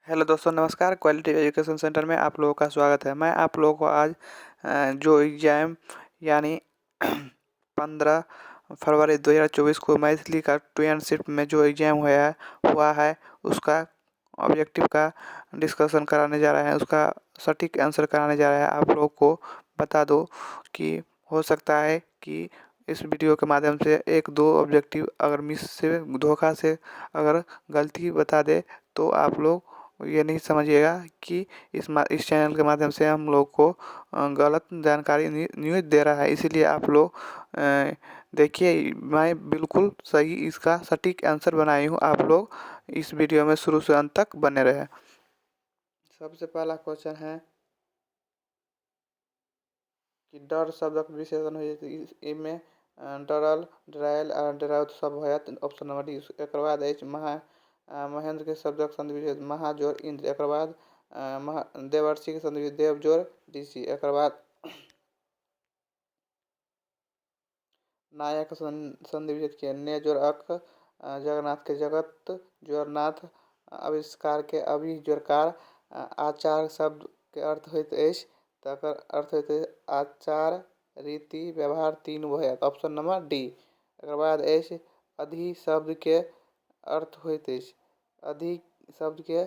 Hello दोस्तों, नमस्कार। Quality education centre में आप लोगों का स्वागत है। मैं आप लोगों को आज जो एग्ज़ाम यानी 15 फरवरी 2024 को मैथिली का 2 शिफ्ट में जो एग्ज़ाम हुआ है उसका ऑब्जेक्टिव का डिस्कशन कराने जा रहे हैं, उसका सटीक आंसर कराने जा रहे हैं। आप लोगों को बता दो कि हो सकता है कि इस वीडियो के माध्यम से 1-2 ऑब्जेक्टिव अगर मिस से धोखा से अगर गलती बता दे तो आप लोग ये नहीं समझिएगा कि इस चैनल के माध्यम से हम लोग को गलत जानकारी न्यूज़ दे रहा है। इसीलिए आप लोग देखिए, मैं बिल्कुल सही इसका सटीक आंसर बनाई हूँ। आप लोग इस वीडियो में शुरू से अंत तक बने रहे। सबसे पहला क्वेश्चन है कि डर शब्दक विशेषण हो इनमें डरल, डरायल आ डराउत सब होयत। Option number D. एक बाद अछि महेंद्र के शब्दक संधि विशेषण महाजोड़ इंद्र। एक बाद देवर्षि के संधि देवजोड़ ऋषि। एक बाद नायक संधि विशेष के ने जोड़ अक। जगन्नाथ के जगत जोड़ नाथ। आविष्कार के अभि जोड़ कार। आचार शब्द के अर्थ होइत अछि तकर अर्थ होइत अछि आचार, रीति, व्यवहार तीन होयत। Option number D. एक बाद अछि अधि शब्द के अर्थ होइत अछि अधि शब्द के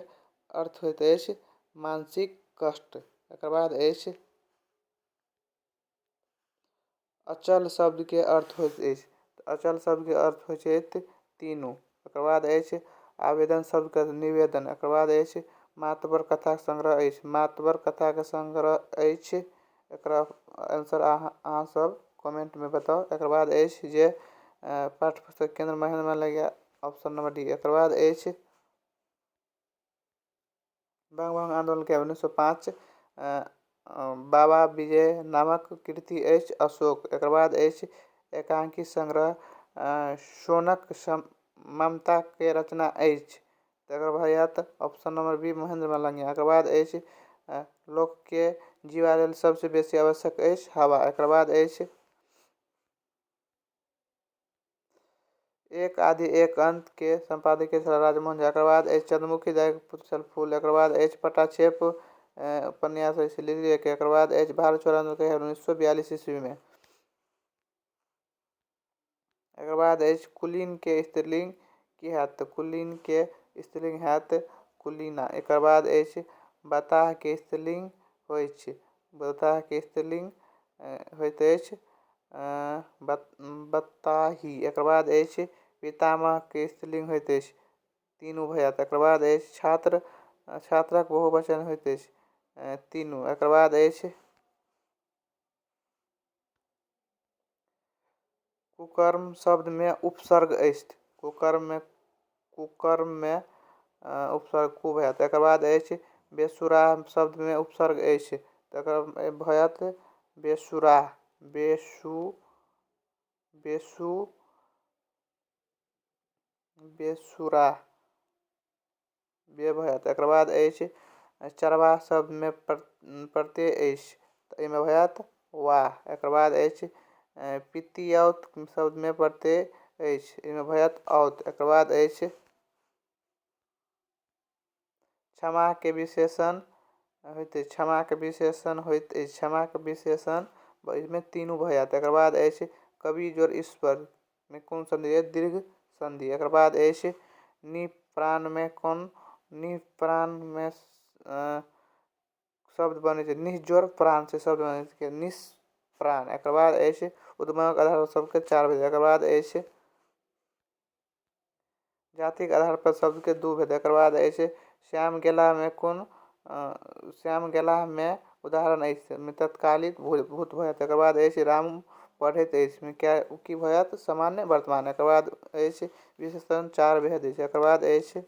अर्थ होइत अछि मानसिक कष्ट। एक बाद अछि अचल शब्द के अर्थ होइत अछि अचल शब्द के अर्थ होइत अछि तीनू। एक बाद अछि आवेदन शब्द के निवेदन। एक बाद अछि मातबर कथा संग्रह अछि मातबर कथा के संग्रह अछि। एकरा आंसर अहाँ सब कमेंट में बताओ। एक बाद अछि जे पाठ्य पुस्तक केंद्र Mahendra Malviya. Option number D. एक बाद अछि बंगभंग आंदोलन के 1905 बाबा विजय नामक कृति अछि अशोक। एक बाद अछि एकांकी संग्रह शौनक ममता के रचना अछि। तकर बाद option number B Mahendra Malviya. एक बाद अछि लोक के जीवा लेल सबसे बेसी आवश्यक अछि हवा। एक बाद अछि एक आदि एक अंत के संपादकीय छल राजमोहन झा। एक बाद अछि चंद्रमुखी दाई के पुत्र छल फूल। एक बाद अछि पटाक्षेप उपन्यास अछि लिली के। एक बाद अछि भारत छोड़ो आंदोलन के 1942 ईस्वी में। एक बाद अछि कुलीन के स्त्रीलिंग की हैत कुलीन के स्त्रीलिंग हैत कुलीना। एक बाद अछि बताह के स्त्रीलिंग होइत अछि बताह के स्त्रीलिंग होइत अछि बताही। एक बाद अछि पितामह के स्त्रीलिंग होइत अछि तीनू भयत। एक बाद अछि छात्र छात्रक बहुवचन होइत अछि तीनू। एक बाद अछि कुकर्म शब्द में उपसर्ग अछि कुकर्म में उपसर्ग कु भयत। एक बाद अछि बेसुराह शब्द में उपसर्ग अछि तकर भयत बेसुराह बेसुराह बे भयत। एक बाद अछि चरवाह शब्द में प्रत्यय अछि एहिमे भयत वाह। एक बाद अछि पितियौत शब्द में प्रत्यय अछि एहिमे भयत औत। एक बाद अछि क्षमा के विशेषण होइत अछि क्षमा के विशेषण होइत अछि क्षमा के विशेषण इसमें तीनू भयत। एक बाद अछि कवि जोड़ ईश्वर में कौन संधि दीर्घ संधि। एक बाद अछि निप्राण में कौन निप्राण में शब्द बने निजोड़ प्राण से शब्द बने निष्प्राण। एक बाद अछि उद्गमक आधार शब्द के 4 भेद। एक बाद अछि जाति के आधार पर शब्द के 2 भेद। एक बाद अछि श्याम गेला में कौन श्याम गेला में उदाहरण अछि में तत्कालिक भूत भयत। एक बाद अछि राम पढ़ैत अछि में क्या की भयत सामान्य वर्तमान। एक बाद अछि विशेषण 4 भेद अछि। एक बाद अछि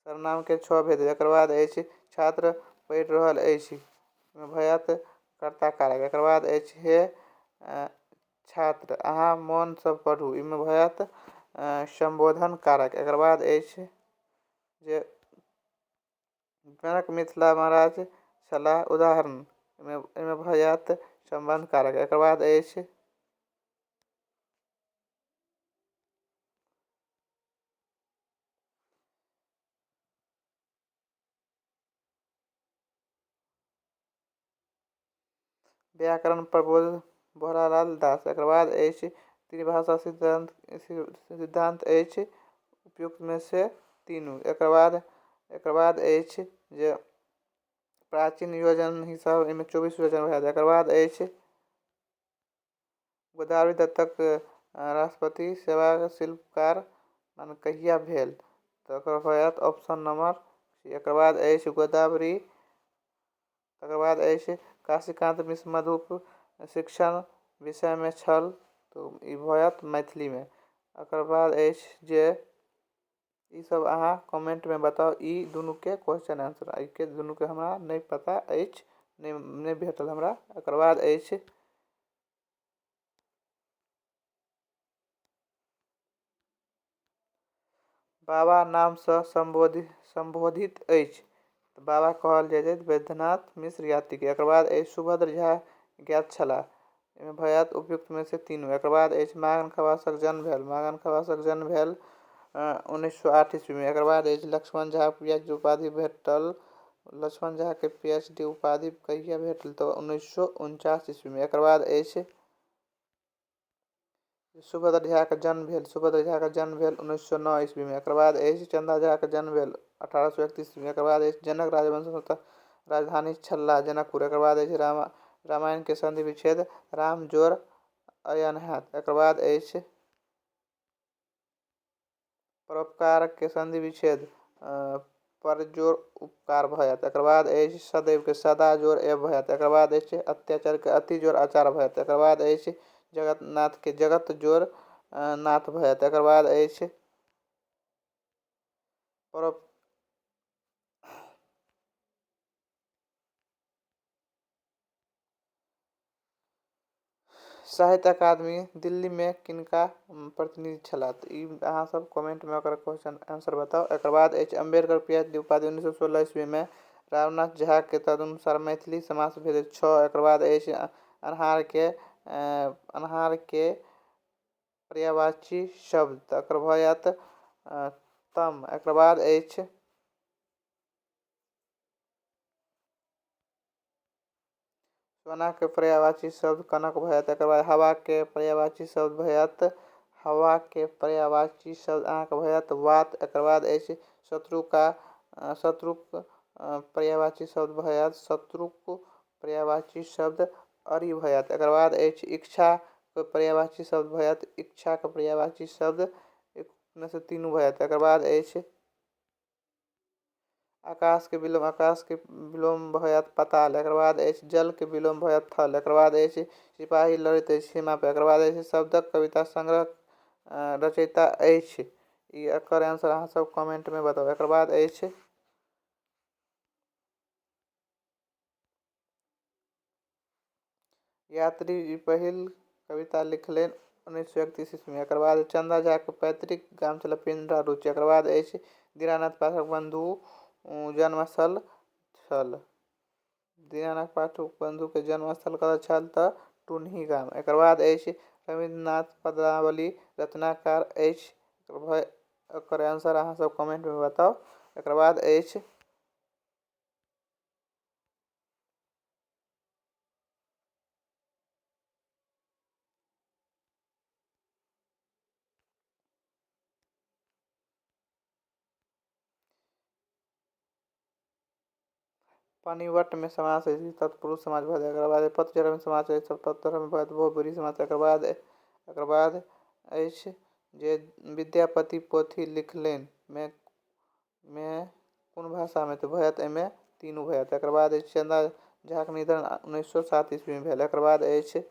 सर्वनाम के 6 भेद। एक बाद अछि छात्र पढ़ि रहल अछि में भयत कर्ता कारक। एक बाद अछि हे छात्र अहाँ मौन से पढ़ू इमे भयत संबोधन कारक। एक बाद अछि जे जनक मिथिला महाराज छलाह उदाहरण इमे भयत संबंध कारक। एक बाद अछि व्याकरण प्रबोध भोलालाल दास। एकर बाद अछि त्रिभाषा सिद्धांत अछि उपयुक्त में से तीनू। एकर बाद अछि जे प्राचीन योजन हिसाब एहिमे 24 योजन भए जायत। एकर बाद अछि गोदावरी दत्तक राष्ट्रपति सेवा शिल्पकार मान कहिया भेल, तऽ एकर होयत ऑप्शन नंबर सी। एकर बाद अछि गोदावरी। तकर बाद अछि काशीकांत मिश्र मधुप शिक्षण विषय में छल, तो ई होयत मैथिली में। एकर बाद अछि जे ई सब अहाँ कमेंट में बताओ ई दुनू के क्वेश्चन आंसर। एहि के दुनू के हमरा नहीं पता अछि, नहीं भेटल हमरा। एकर बाद अछि बाबा नाम से संबोधित अछि, तऽ बाबा कहल जाइत अछि वैद्यनाथ मिश्र यात्री के। एकर बाद अछि सुभद्र झा ज्ञात छलाह, एहिमे भयत उपयुक्त में से तीनू। एकर बाद अछि मांगन खवासक जन्म भेल। मांगन खवासक जन्म भेल 1908 ईस्वी में। एकर बाद अछि लक्ष्मण झा पीएचडी उपाधि भेटल। लक्ष्मण झा के पीएचडी उपाधि कहिया भेटल, तो 1949 ईस्वी में। एकर बाद अछि सुभद्र झा के जन्म भेल। सुभद्र झा के जन्म भेल 1909 ईस्वी में। एकर बाद अछि चंदा झा के जन्म भेल 1831 ईस्वी में। एकर बाद अछि जनक राजवंश राजधानी छल्ला जनकपुर। एकर बाद अछि रामायण के संधि विच्छेद राम जोड़ अयन हैत। एकर बाद अछि परोपकार के संधि विच्छेद पर जोड़ उपकार भयत। एकर बाद अछि सदैव के सदा जोड़ एव भयत। एकर बाद अछि अत्याचार के अति जोड़ आचार भयत। एकर बाद अछि जगन्नाथ के जगत जोड़ नाथ भयत। एकर बाद अछि साहित्य अकादमी दिल्ली में किनका प्रतिनिधि छलाह, ई अहाँ सब कमेंट में ओकर क्वेश्चन आंसर बताओ। एकर बाद अछि अम्बेडकर पीएचडी उपाधि 1916 ईस्वी में। रामनाथ झा के तदनुसार मैथिली समास भेल 6। एकर बाद अछि अन्हार के पर्यायवाची शब्द, तकर भयत तम। एकर बाद अछि सोना के पर्यायवाची शब्द कनक भयत। एकर बाद हवा के पर्यायवाची शब्द भयत हवा के पर्यायवाची शब्द अहाँके भयत वात। एकर बाद अछि शत्रुक पर्यायवाची शब्द भयत शत्रुक पर्यायवाची शब्द अरि भयत। एकर बाद अछि इच्छा के पर्यायवाची शब्द भयत इच्छा के पर्यायवाची शब्द में से तीनू भयत। एकर बाद अछि आकाश के विलोम भयत पाताल। एकर बाद अछि जल के विलोम भयत थल। एकर बाद अछि सिपाही लड़ैत अछि सीमा पे। एकर बाद अछि शब्दक कविता संग्रह रचयिता अछि, ई एकर आंसर अहाँ सब कमेंट में बताओ। एकर बाद अछि यात्री ई पहिल कविता लिखलनि 1931 ईस्वी में। एकर बाद चंदा झा के पैतृक गाम छल पिंडरा रुचि। एकर बाद अछि दीनानाथ पाठक बंधु जन्मस्थल छल। दीनानाथ पाठक बंधु के जन्मस्थल कतऽ छल, तऽ टुनही गाम। एकर बाद अछि रविन्द्रनाथ पदावली रचनाकार अछि, एकर आंसर अहाँ सब कमेंट में बताओ। एकर बाद अछि पनिवट में समास अछि तत्पुरुष समाज भयत। एकर बाद पतझड़ में समास अछि पतझड़ में भयत बहुब्रीहि समास। एकर बाद अछि जे विद्यापति पोथी लिखलनि में कोन भाषा में, तो भयत एहिमे तीनू भयत। एकर बाद अछि चंदा झा के निधन 1907 ईस्वी में भेल। एकर बाद अछि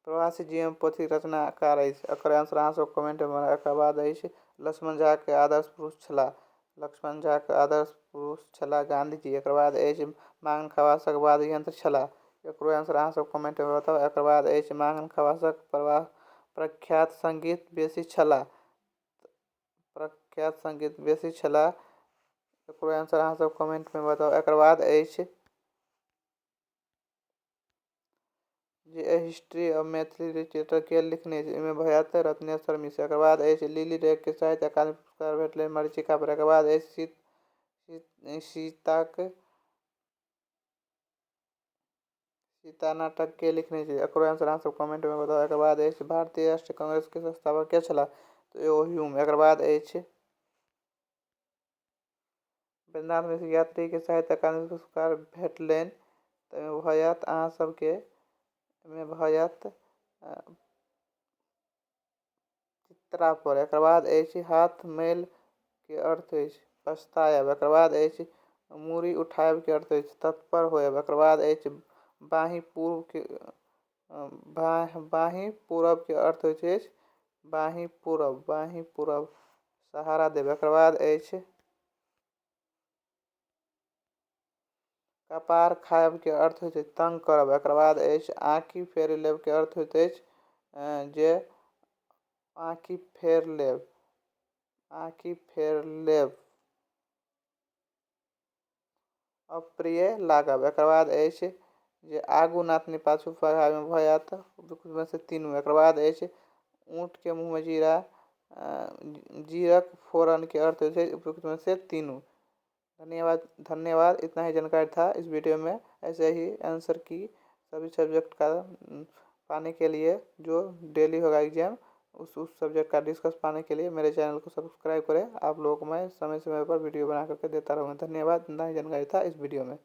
प्रवासी जीवन पोथी रचनाकार अछि, एकर आंसर अहाँ सब कमेंट में। एकर बाद अछि लक्ष्मण झा के आदर्श पुरुष छलाह। लक्ष्मण झा के आदर्श पुरुष छलाह गांधी। एकर बाद अछि मांगन खवासक वाद्य यंत्र छलाह, एकरो आंसर अहाँ सब कमेंट में बताओ। एकर बाद अछि मांगन खवासक प्रख्यात संगीत बेसी छलाह एकरो आंसर अहाँ सब कमेंट में बताओ। एकर बाद अछि जे हिस्ट्री ऑफ मैथिली लिटरेचर के लिखने छै, एहिमे भऽ जायत रत्नेश्वर मिश्र। एकर बाद अछि लिली रेग के साहित्य अकादमी पुरस्कार भेटलै मरीचिका पर। एकर बाद अछि सीता नाटक के लिखने छै, एकरो आंसर अहाँ सब कमेंट में बताउ। एकर बाद अछि भारतीय राष्ट्रीय कांग्रेस के संस्थापक के छलाह, तो एगो ह्यूम। एकर बाद अछि वैद्यनाथ मिश्र यात्री के साहित्य अकादमी पुरस्कार भेटलनि, तऽ एहिमे भऽ जायत अहाँ सबके, एहिमे भऽ जायत चित्रा पर। एकर बाद अछि हाथ मैल के अर्थ अछि पछतायब। एकर बाद अछि मूड़ी उठायब के अर्थ अछि तत्पर होयब। एकर बाद अछि बाँहि पूर्व के बाँहि पूरब के अर्थ होइत अछि बाँहि पूरब सहारा देब। एकर बाद अछि कपार खायब के अर्थ होइत अछि तंग करब। एकर बाद अछि आँखि फेर लेब के अर्थ होइत अछि जे आँखि फेर लेब अप्रिय लागब। एकर बाद अछि जे आगू नातनी पाछू पढ़ाई में भऽ जायत में से तीनू। एकर बाद अछि ऊँट के मुँह में जीरा जीरक फोरन के अर्थ होइत है उपयुक्त में से तीनों। धन्यवाद। इतना ही जानकारी था इस वीडियो में। ऐसे ही आंसर की सभी सब्जेक्ट का पाने के लिए जो डेली होगा एग्जाम, उस सब्जेक्ट का डिस्कस पाने के लिए मेरे चैनल को सब्सक्राइब करें। आप लोगों को मैं समय समय पर वीडियो बना करके देता रहूँगा। धन्यवाद। इतना ही जानकारी था इस वीडियो में।